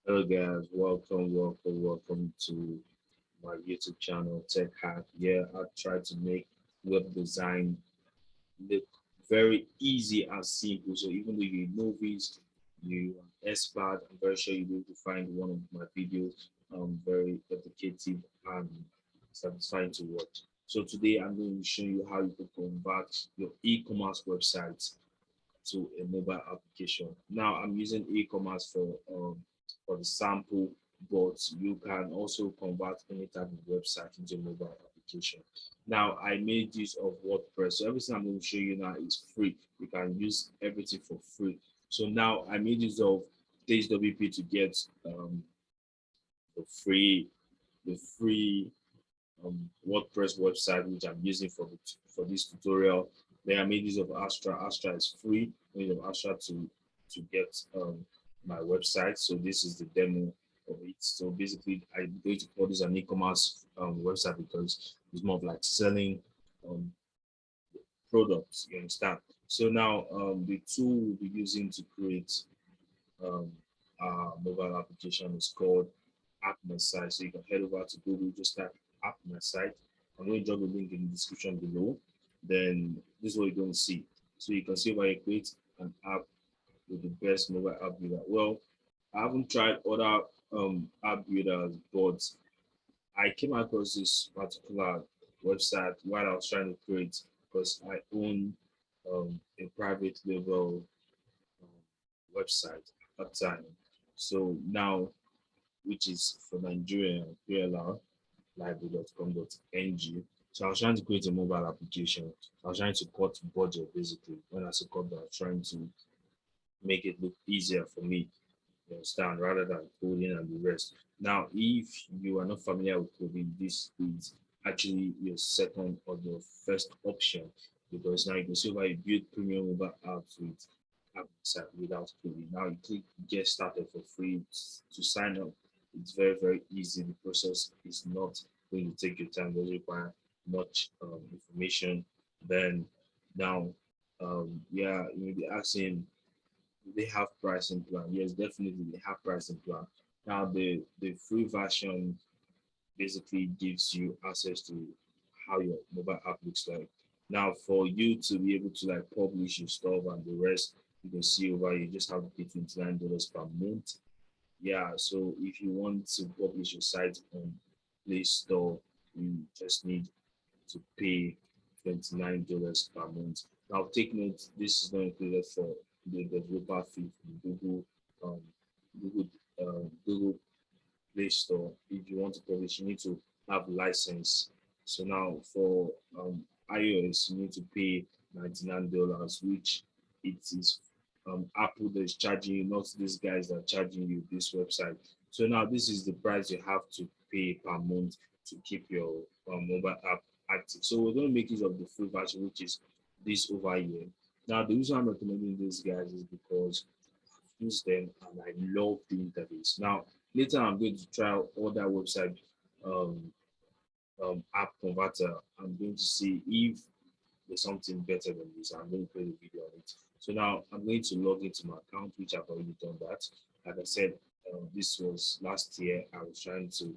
Hello guys, welcome to my YouTube channel Tech Hack. Yeah, I try to make web design look very easy and simple. So even though you know this, you are expert, I'm very sure you'll be able to find one of my videos very educative and satisfying to watch. So today I'm going to show you how you can convert your e-commerce website to a mobile application. Now I'm using e-commerce for the sample, but you can also convert any type of website into a mobile application. Now I made use of WordPress. So everything I'm going to show you now is free. You can use everything for free. So now I made use of THWP to get the free the free WordPress website which I'm using for this tutorial. Then I made use of Astra. Astra is free. I made use of Astra to get my website. So this is the demo of it. So basically, I'm going to call this an e-commerce website because it's more of like selling um, products. You understand? So now the tool we'll be using to create um, our mobile application is called Appmysite. So you can head over to Google, just type Appmysite. I'm going to drop the link in the description below. Then this is what you're going to see. So you can see where you create an app with the best mobile app builder. Well, I haven't tried other app builders, but I came across this particular website while I was trying to create because I own a private label website at that time. So now, which is for Nigeria, PLR, library.com.ng. So I was trying to create a mobile application. I was trying to cut budget basically. When I say cut, I was trying to make it look easier for me, you understand, rather than coding and the rest. Now, if you are not familiar with coding, this is actually your second or your first option because now you can see why you build premium mobile apps with app without coding. Now you click get started for free to sign up. It's very easy. The process is not going to take your time. Doesn't require much information. Then now, yeah, you may be asking they have pricing plan. Yes, definitely they have pricing plan. Now the free version basically gives you access to how your mobile app looks like. Now for you to be able to like publish your stuff and the rest, you can see over you just have to pay $29 per month. Yeah, so if you want to publish your site on Play Store, you just need to pay $29 per month. Now, take note, this is not included for the developer fee from um, Google, Google Play Store. If you want to publish, you need to have license. So now for iOS, you need to pay $99, which it is Apple that is charging you, not these guys that are charging you this website. So now this is the price you have to pay per month to keep your mobile app active. So we're going to make use of the free version, which is this over here. Now the reason I'm recommending these guys is because I've used them and I love the interface. Now later I'm going to try out other website um, app converter. I'm going to see if there's something better than this. I'm going to create a video on it. So now I'm going to log into my account, which I've already done that. Like I said, this was last year. I was trying to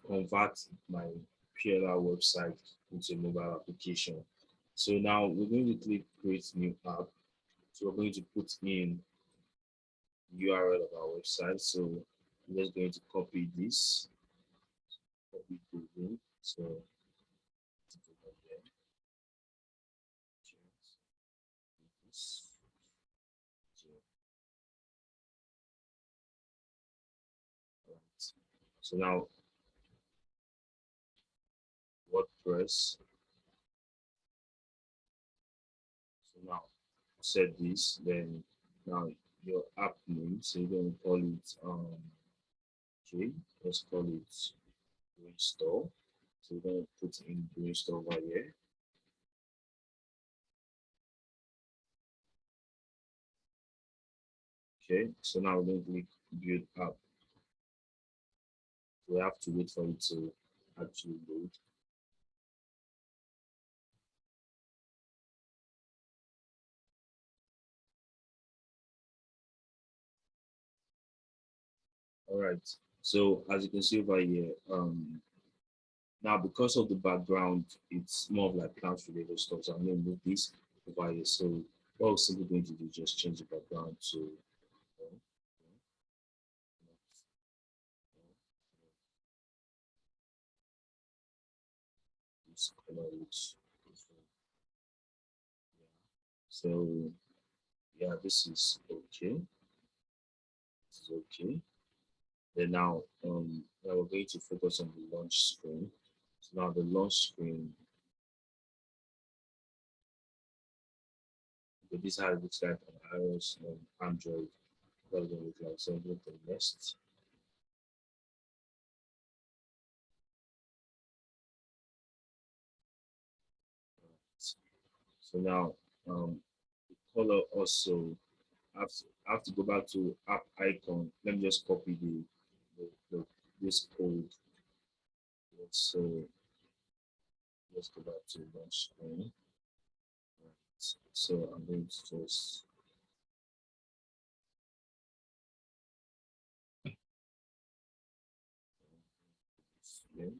convert my PLR website into a mobile application. So now we're going to click create new app. So we're going to put in URL of our website. So I'm just going to copy this, copy the link. So so now WordPress. So now set this, then now your app name. So you're going to call it okay, let's call it Store. So we're going to put in Store over here. Okay, so now we're going to click build app. We have to wait for it to actually load. All right. So as you can see over here, now because of the background, it's more of like class related stuff. So I'm going to move this over here. So what we're simply going to do is just change the background to this color, which so yeah, this is okay. This is okay. Then now we're going to focus on the launch screen. So now the launch screen, okay, this is how it looks like on iOS and Android. What it look like. So go to next. So now the color also I have to go back to app icon. Let me just copy the this code. So let's go back to launch screen. So I'm going to just yeah.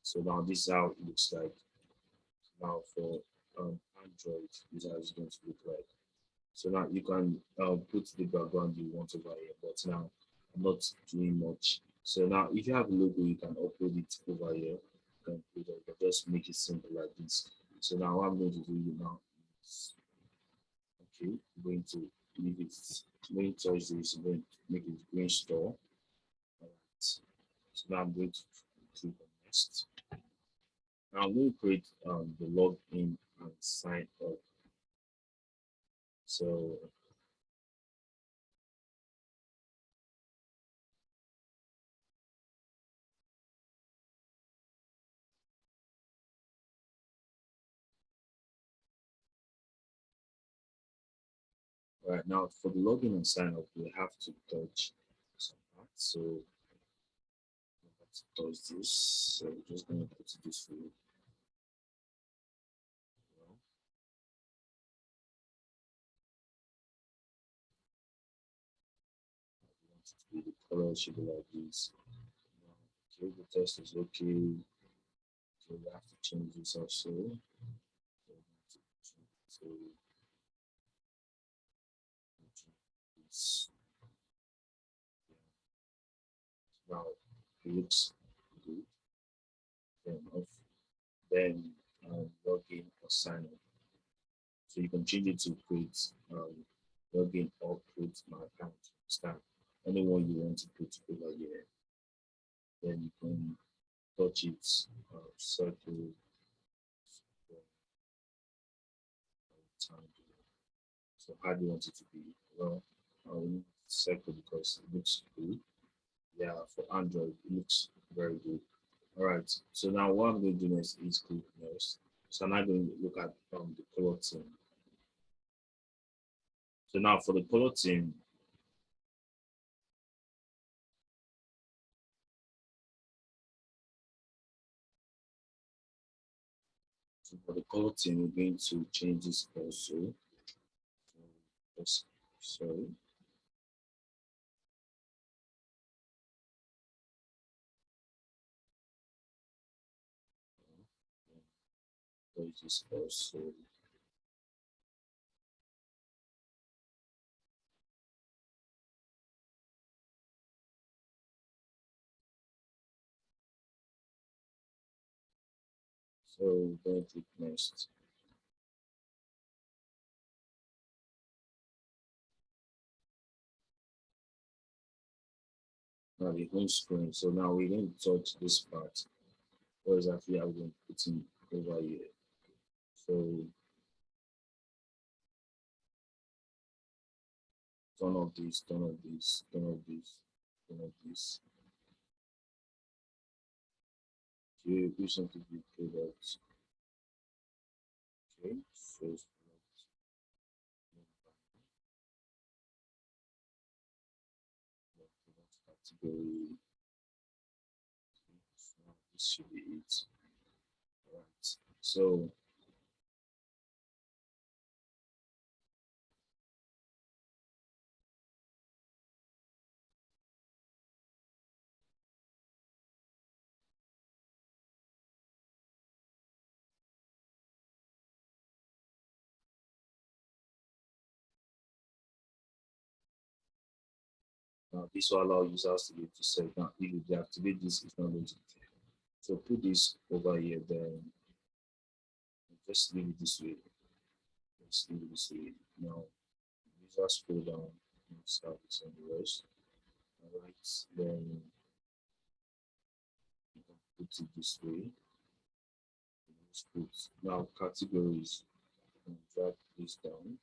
So now this is how it looks like. Now for Android, this is how it's going to look like. So now you can put the background you want over here, but now I'm not doing much. So now if you have a logo, you can upload it over here. You can put it, but just make it simple like this. So now what I'm going to do now is okay, I'm going to leave it main touch this, I'm going to make it green store. Alright. So now I'm going to click on next. Now I'm going to create the login and sign up. So right now for the login and sign up, we have to touch some part. So we have to touch this. So we're just going to put this for you. Well, we want it to be the color should be like this. Okay, the text is okay. So we have to change this also. So this now it looks good. Then off. Then login or sign up. So you can change it to create login or create my account. Start anyone you want to put over here. Then you can touch it, circle, so how do you want it to be? Well, circle because it looks good. Yeah, for Android, it looks very good. All right. So now what I'm going to do next is click next. So I'm now going to look at the color theme. So now for the color theme, so for the color theme, we're going to change this also. So, sorry. This also. So we're going to click next. Now the home screen. So now we're going to touch this part. What exactly are we going to put in over here? So turn off this, turn off this, turn off this, turn off this. Okay, recently be products. Okay, so category. So this should be it. Right. So Now this will allow users to be able to set. Now if you deactivate this, it's not going to. So put this over here, then just leave it this way. Just leave it this way. Now user scroll down and service and the rest. Alright, then you can put it this way. Let's put now categories and drag this down.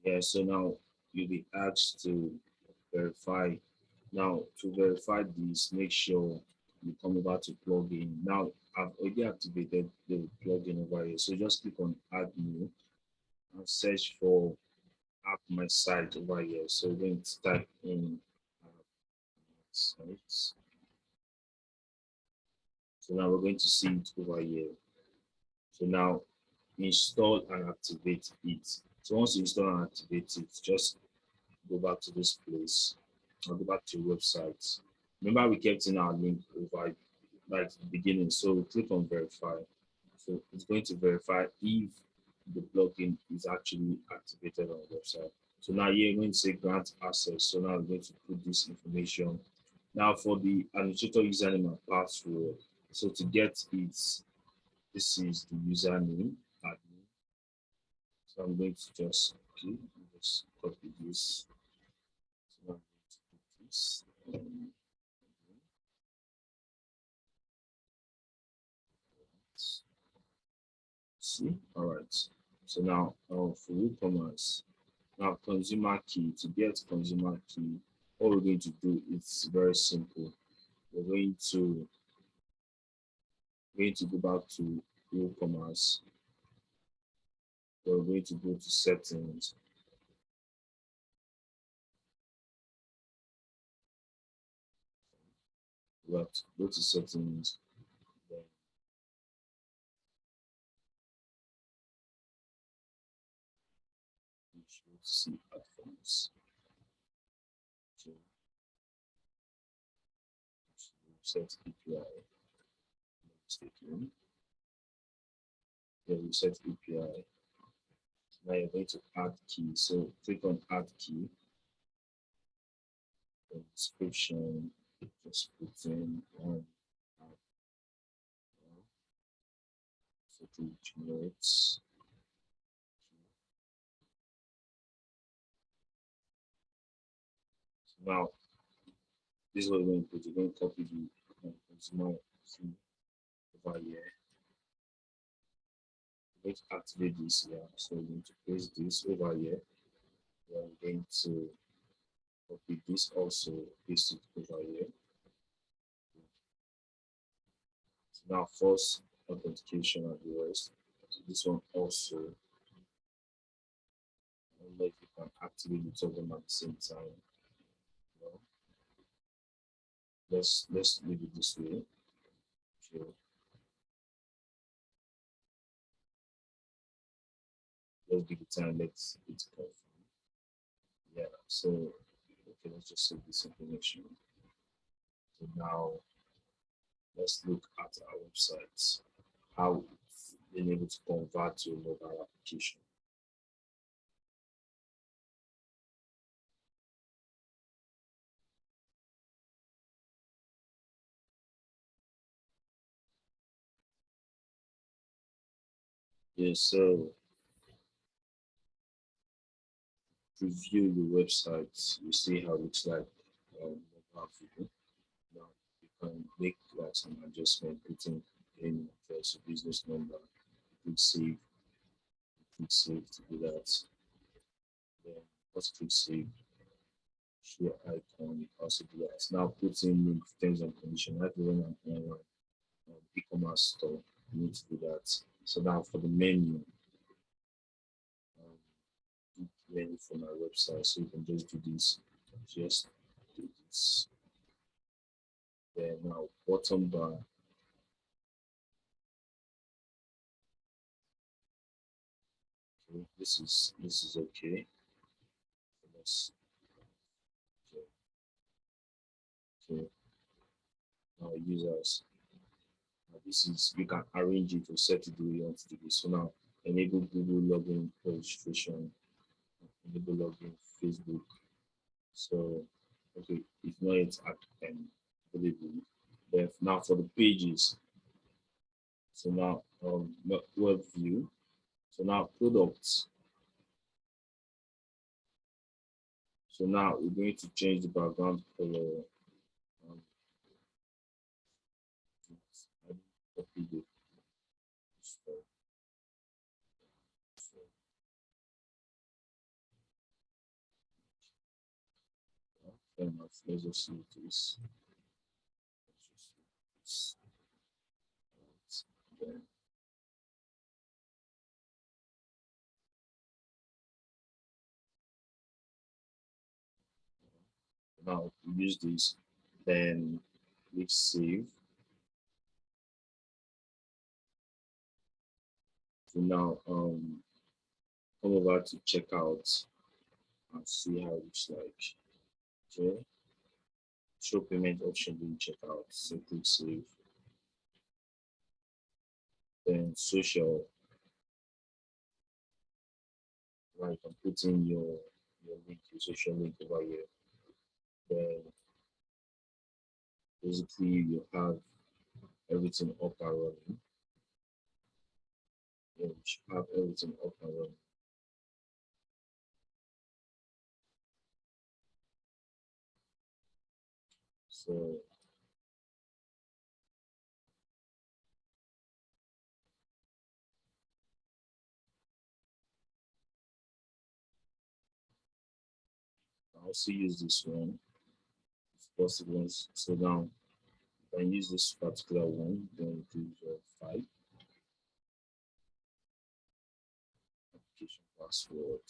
Yeah, so now you'll be asked to verify. Now to verify this, make sure you come over to plugin. Now I've already activated the plugin over here. So just click on add new and search for Appmysite over here. So we're going to type in Appmysite. So now we're going to see it over here. So now install and activate it. So once you install and activate it, just go back to this place. I'll go back to your website. Remember, we kept in our link over right at the beginning. So click on verify. So it's going to verify if the plugin is actually activated on the website. So now you're going to say grant access. So now we're going to put this information. Now for the administrator username and password. So to get it, this is the username admin. So I'm going to just copy this. So I'm going to put this. See, all right. So now for WooCommerce, now consumer key. To get consumer key, all we're going to do is very simple. We're going to go back to WooCommerce. We're going to go to settings. We have to go to settings. Then you should see advanced. So set API. Mistaken. Then we set API. Now you're going to add key. So click on add key. The description, just put in so to generates. So now this is what we're going to put. We're going to copy the consumer key over here. We're going to activate this here. So we're going to paste this over here. We're going to copy this also, paste it over here. So now first authentication and the rest. So this one also, I don't know if you can activate the two of them at the same time. No. Let's leave it this way. Okay. Let's give it time. Let's confirm. Yeah. So okay, let's just save this information. So now let's look at our website. How it's been able to convert to a mobile application. Yeah. So preview your website. You see how it looks like mobile video. Now you can make like some adjustment, putting in address, business number, click save to do that. Then just click save, share icon, you also do that. Now put in link, terms and conditions. Like run an online e-commerce store, you need to do that. So now for the menu, menu for my website, so you can just do this, just do this. Then now bottom bar, okay, this is okay. users. Okay, okay. Now users. Now this is, you can arrange it to set it the way you want it to be. So now enable Google login registration, enable login Facebook. So okay, if not it's available. Then now for the pages. So now web view. So now products. So now we're going to change the background color. Um, I copy the so, so, fair enough. Let's just see this. Let's just see this. Then now we use this. Then click save. So now come over to checkout and see how it looks like. Okay. Show payment option being checkout. So click save. Then social. Right, you can put in your link, your social link over here. Then basically you have everything up and running. Yeah, you should have everything up and running. So I also use this one if possible. So now you can use this particular one, then do your file, application password.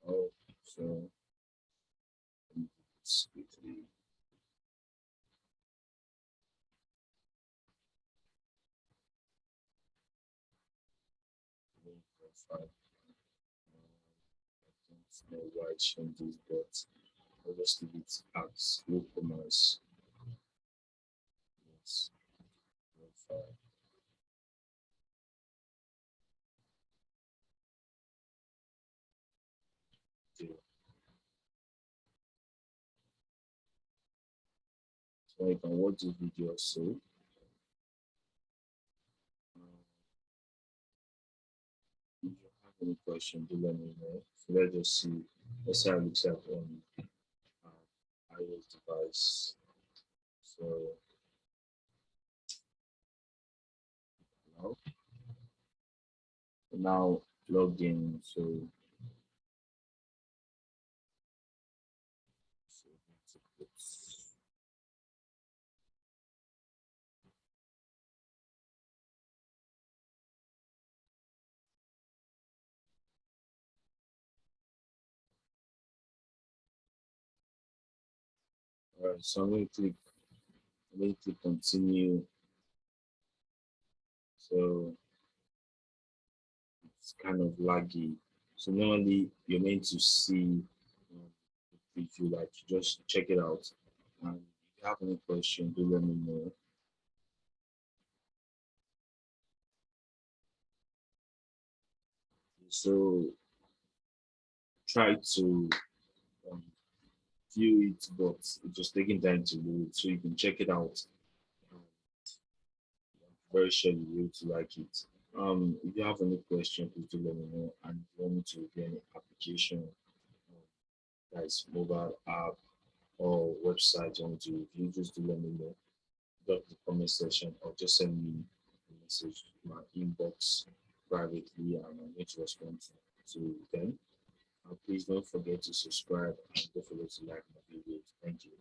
Oh, so let's quickly verify. I don't know why it changes, but obviously it as WooCommerce. Yes, verify. Okay. So you can watch this video also. If you have any question, do let me know. So let's just see. Let's say I look at on iOS device. So now, now logged in. all right, so I'm going to click continue. So it's kind of laggy. So normally you're meant to see the preview, like just check it out. And if you have any question, do let me know. So try to um, view it, but it's just taking time to load, so you can check it out. Um, I'm very sure you will like it. If you have any question, please do let me know. And if you want me to review any application, that is mobile app or website you want to review, just do let me know. Drop the comment section or just send me a message in my inbox privately, and I'm going to respond to them. Please don't forget to subscribe and don't forget to like my videos. Thank you.